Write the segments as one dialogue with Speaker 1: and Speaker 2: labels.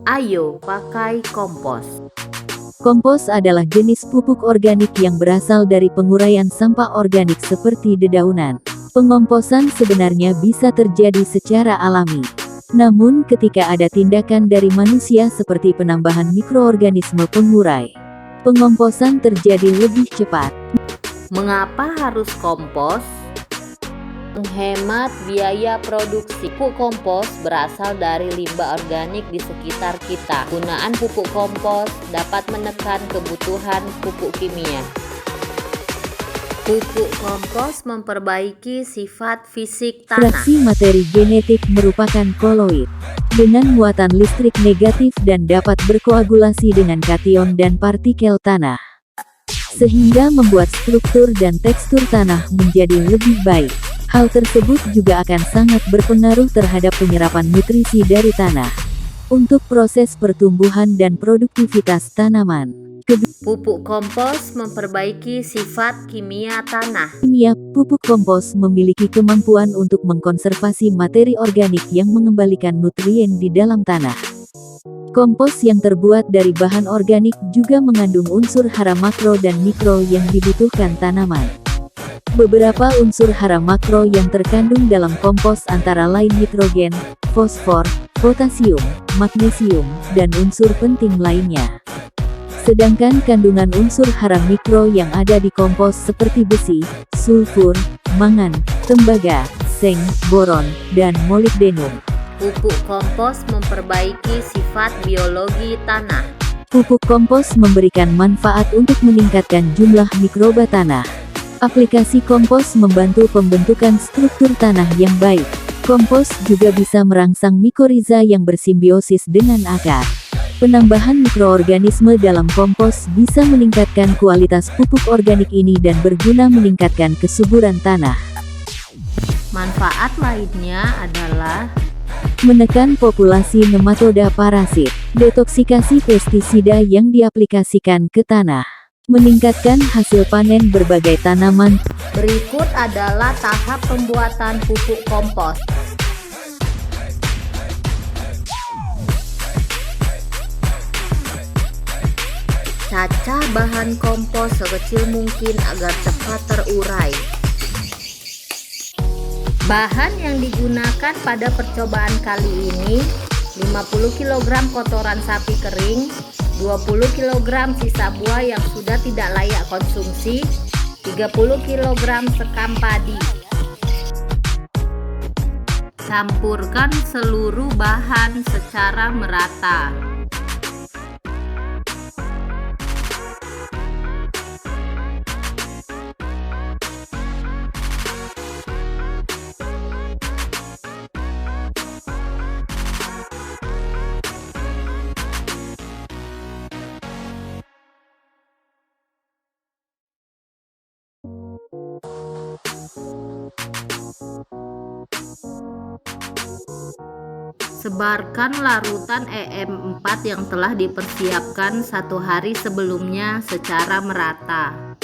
Speaker 1: Ayo pakai kompos.
Speaker 2: Kompos adalah jenis pupuk organik yang berasal dari penguraian sampah organik seperti dedaunan. Pengomposan sebenarnya bisa terjadi secara alami. Namun ketika ada tindakan dari manusia seperti penambahan mikroorganisme pengurai, pengomposan terjadi lebih cepat.
Speaker 1: Mengapa harus kompos? Menghemat biaya produksi. Pupuk kompos berasal dari limbah organik di sekitar kita. Penggunaan pupuk kompos dapat menekan kebutuhan pupuk kimia. Pupuk kompos memperbaiki sifat fisik tanah.
Speaker 2: Fraksi materi genetik merupakan koloid dengan muatan listrik negatif dan dapat berkoagulasi dengan kation dan partikel tanah, sehingga membuat struktur dan tekstur tanah menjadi lebih baik. Hal tersebut juga akan sangat berpengaruh terhadap penyerapan nutrisi dari tanah untuk proses pertumbuhan dan produktivitas tanaman.
Speaker 1: Pupuk kompos memperbaiki sifat kimia tanah.
Speaker 2: Pupuk kompos memiliki kemampuan untuk mengkonservasi materi organik yang mengembalikan nutrien di dalam tanah. Kompos yang terbuat dari bahan organik juga mengandung unsur hara makro dan mikro yang dibutuhkan tanaman. Beberapa unsur hara makro yang terkandung dalam kompos antara lain nitrogen, fosfor, potasium, magnesium, dan unsur penting lainnya. Sedangkan kandungan unsur hara mikro yang ada di kompos seperti besi, sulfur, mangan, tembaga, seng, boron, dan molibdenum.
Speaker 1: Pupuk kompos memperbaiki sifat biologi tanah.
Speaker 2: Pupuk kompos memberikan manfaat untuk meningkatkan jumlah mikroba tanah. Aplikasi kompos membantu pembentukan struktur tanah yang baik. Kompos juga bisa merangsang mikoriza yang bersimbiosis dengan akar. Penambahan mikroorganisme dalam kompos bisa meningkatkan kualitas pupuk organik ini dan berguna meningkatkan kesuburan tanah.
Speaker 1: Manfaat lainnya adalah
Speaker 2: menekan populasi nematoda parasit, detoksikasi pestisida yang diaplikasikan ke tanah, meningkatkan hasil panen berbagai tanaman.
Speaker 1: Berikut adalah tahap pembuatan pupuk kompos. Cacah bahan kompos sekecil mungkin agar cepat terurai. Bahan yang digunakan pada percobaan kali ini 50 kg kotoran sapi kering, 20 kg sisa buah yang sudah tidak layak konsumsi, 30 kg sekam padi. Campurkan seluruh bahan secara merata. Sebarkan larutan EM4 yang telah dipersiapkan 1 hari sebelumnya secara merata.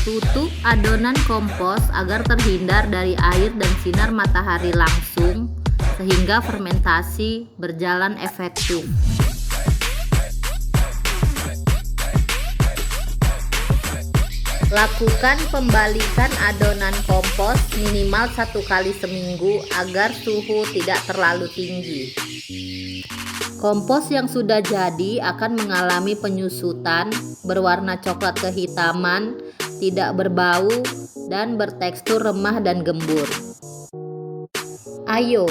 Speaker 1: Tutup adonan kompos agar terhindar dari air dan sinar matahari langsung, sehingga fermentasi berjalan efektif. Lakukan pembalikan adonan kompos minimal 1 kali seminggu agar suhu tidak terlalu tinggi. Kompos yang sudah jadi akan mengalami penyusutan, berwarna coklat kehitaman, tidak berbau, dan bertekstur remah dan gembur. Ayo,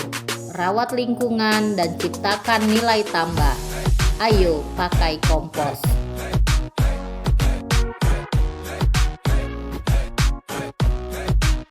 Speaker 1: rawat lingkungan dan ciptakan nilai tambah. Ayo, pakai kompos.